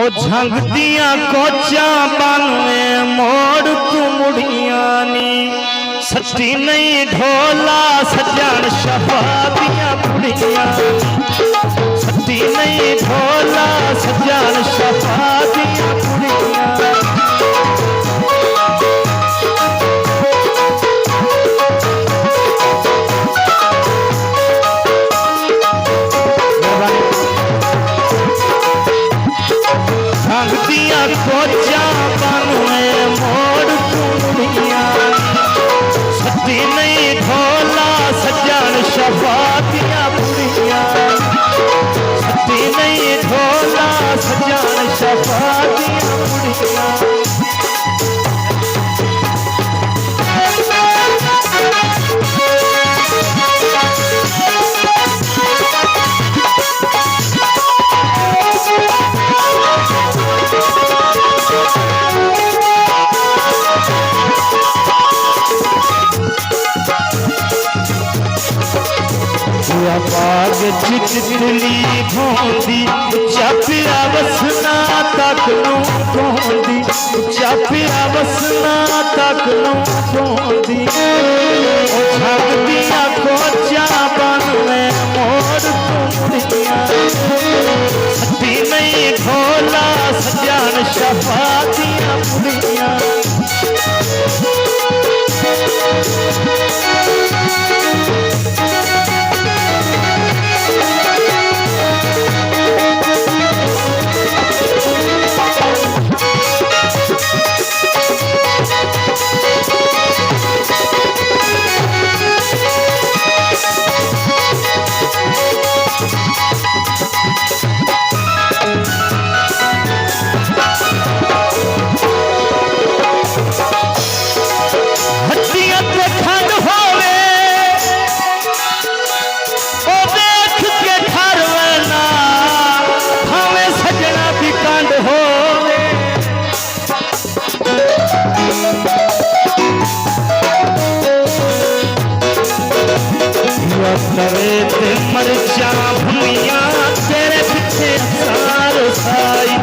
ओ झंगदिया कोचा बानवे मोड़ तू मुड़ियानी सच्ची नहीं ढोला सजन शफादिया कुड़िया सच्ची नहीं ढोला सजन शफादिया कुड़िया कोचा बानवे मोड़ कुड़िया सच्ची नहीं ढोला सजन शफादिया कुड़िया सच्ची नहीं ढोला सजन शफादिया कुड़िया बाग चिटली भोंदी चापिया वसना तक नू भोंदी चापिया वसना तक नू भोंदी ओ झगदिया कोचा बानवे मोड़ कुड़िया सच्ची नहीं ढोला सजन शफादिया कुड़िया मर जा भुनिया तेरे पीछे सारो साई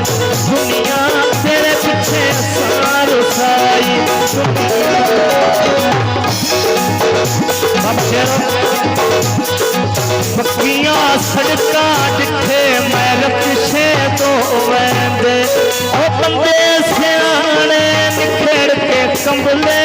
दुनिया तेरे पीछे सारो साई पक्किया सड़का दिखे मैल पिछे तो वैंदे ओ बंदे सियाने निखेड़ के कंबले